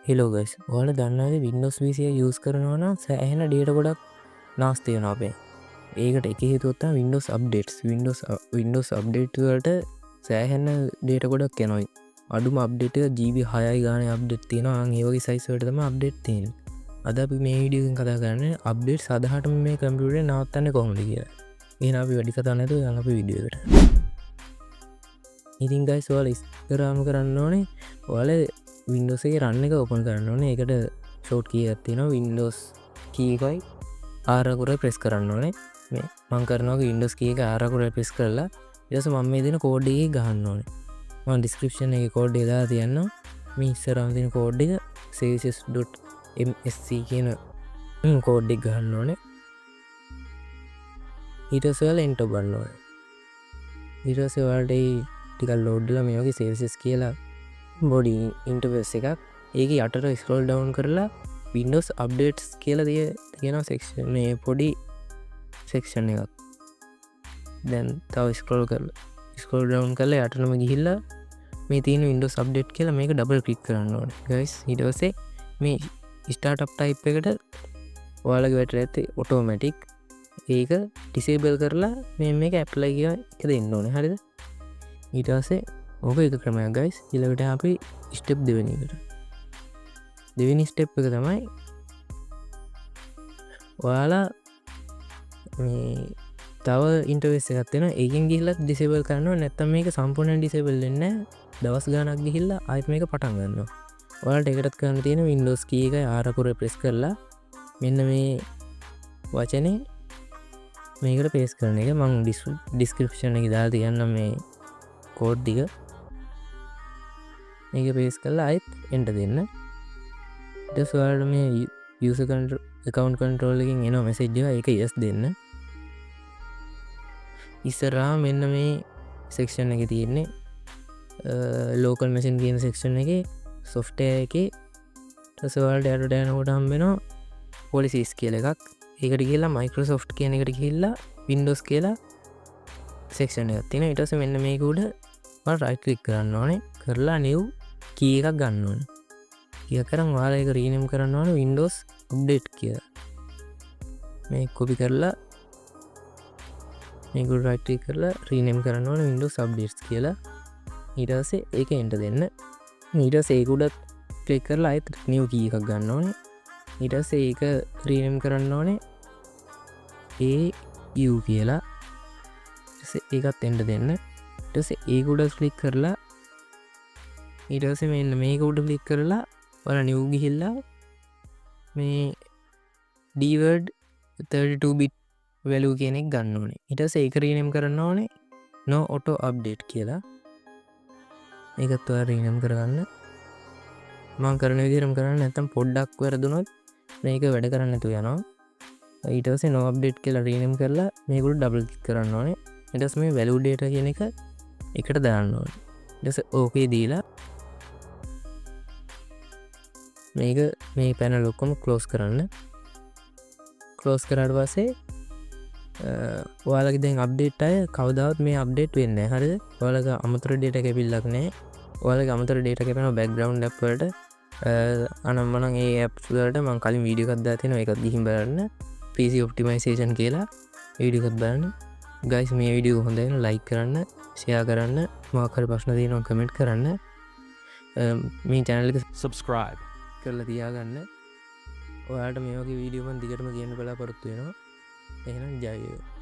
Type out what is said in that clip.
Hello guys ඔයාලා දන්නවද Windows PC එක යූස් කරනවා නම් සෑහෙන data ගොඩක් නාස්ති වෙනවා අපේ. ඒකට එක හේතුවක් තමයි Windows update වලට සෑහෙන data ගොඩක් යනවා. අඩුම update එක GB 6යි ගානේ update තියෙනවා. ඒ වගේ size වලට තමයි update තියෙන්නේ. අද අපි මේ වීඩියෝ එකෙන් කතා කරන්නේ update සාධාරණම මේ කම්පියුටරේ නවත්තන්නේ කොහොමද කියලා. එහෙනම් අපි වැඩි කතා නැතුව යන්න අපි වීඩියෝ එකට. ඉතින් guys ඔයාලා ඉස්සරහම කරන්න ඕනේ ඔයාලා Windows එකේ run එක open කරන්න ඕනේ. ඒකට short key එකක් තියෙනවා. Windows key එකයි R අකුරයි press කරන්න ඕනේ. මේ මම කරනවා Windows key එක R අකුරයි press කරලා ඊට පස්සේ මම මේ දෙන code එකේ ගහන්න ඕනේ. මම description එකේ code එක දාලා තියන්නම්. මේ ඉස්සරහම තියෙන code එක css.msc කියන code එක ගහන්න ඕනේ. ඊට පස්සේ ඔයාලා enter බලන්න ඕනේ. ඊට පස්සේ ඔයාලට ටිකක් load වෙලා මේ වගේ css කියලා body interface එකක් ඒකේ යටට scroll down කරලා Windows updates කියලා තියෙන section මේ පොඩි section එකක් දැන් තව scroll down කරලා යටටම ගිහිල්ලා මේ තියෙන Windows update කියලා මේක double click කරන්න ඕනේ guys. ඊට පස්සේ මේ startup type එකට ඔයාලගේ වැටලා ඇත්තේ automatic ඒක disable කරලා මේක apply කියලා එක දෙන්න ඕනේ. හරිද? ඊට පස්සේ ඕක එක ක්‍රමයක් guys. ඊළඟට අපි step දෙවෙනි එකට. දෙවෙනි step එක තමයි ඔයාලා මේ තව interface එකක් තියෙනවා. ඒකෙන් ගිහිල්ලා disable කරනවා. නැත්නම් මේක සම්පූර්ණයෙන් disable වෙන්නේ නැහැ. දවස් ගාණක් ගිහිල්ලා ආයෙත් මේක පටන් ගන්නවා. ඔයාලට ඒකටත් කරන්න තියෙන Windows key එකයි R අකුර press කරලා මෙන්න මේ වචනේ මේකට paste කරන එක. මම description එකේ දාලා තියන්නම් මේ code ටික. මේක paste කරලා ආයෙත් enter දෙන්න. ඊට පස්සේ ඔයාලට මේ user account control එකෙන් එන message එක ඒක yes දෙන්න. ඉස්සරහා මෙන්න මේ section එකේ තියෙන්නේ local machine කියන section එකේ software එකේ ඊට පස්සේ ඔයාලට යට යනකොට හම්බ වෙනවා policies කියලා එකක්. ඒකට ගිහිල්ලා Microsoft කියන එකට ගිහිල්ලා Windows කියලා section එකක් තියෙනවා. ඊට පස්සේ මෙන්න මේක උඩ ඔයාලා right click කරන්න ඕනේ. කරලා new key එකක් ගන්න ඕනේ. key එක කරන් ඔයාලා ඒක rename කරන්න ඕනේ Windows update කියලා. මේ copy කරලා මේක right click කරලා rename කරන්න ඕනේ Windows updates කියලා. ඊට පස්සේ ඒක enter දෙන්න. ඊට පස්සේ ඒක උඩ click කරලා ආයෙත් new key එකක් ගන්න ඕනේ. ඊට පස්සේ ඒක rename කරන්න ඕනේ AU කියලා. ඊට පස්සේ ඒකත් enter දෙන්න. ඊට පස්සේ ඒක උඩ click කරලා ඊට පස්සේ මෙන්න මේක උඩ ක්ලික් කරලා ඔයාලා new ගිහිල්ලා මේ dword 32 bit value කියන එක ගන්න ඕනේ. ඊට පස්සේ ඒක rename කරන්න ඕනේ no auto update කියලා. මේකත් ඔයාලා rename කරගන්න. මම කරන විදිහටම කරන්න නැත්නම් පොඩ්ඩක් වැරදුනොත් මේක වැඩ කරන්නේ නැතුව යනවා. ඊට පස්සේ no update කියලා rename කරලා මේක උඩ double click කරන්න ඕනේ. ඊට පස්සේ මේ value data කියන එක එකට දාන්න ඕනේ. ඊට පස්සේ okay දීලා මේක මේ පැනල් ඔක්කොම ක්ලෝස් කරන්න. ක්ලෝස් කරාට පස්සේ ඔයාලගේ දැන් අප්ඩේට් අය කවදාවත් මේ අප්ඩේට් වෙන්නේ නැහැ. හරිද? ඔයාලගේ අමතර data කැපිල්ලක් නැහැ. ඔයාලගේ අමතර data කැපෙනවා background app වලට. අනම්මනම් ඒ apps වලට මම කලින් වීඩියෝ එකක් දාලා තියෙනවා. ඒකත් ගිහින් බලන්න. PC optimization කියලා වීඩියෝ එකක් බලන්න. guys මේ වීඩියෝ හොඳයි නම් like කරන්න, share කරන්න, මොකක් හරි ප්‍රශ්න තියෙනවා comment කරන්න. මේ channel එක subscribe කරලා තියාගන්න. ඔයාලට මේ වගේ වීඩියෝ මම දිගටම කියන්න බලාපොරොත්තු වෙනවා. එහෙනම් ජය වේවා.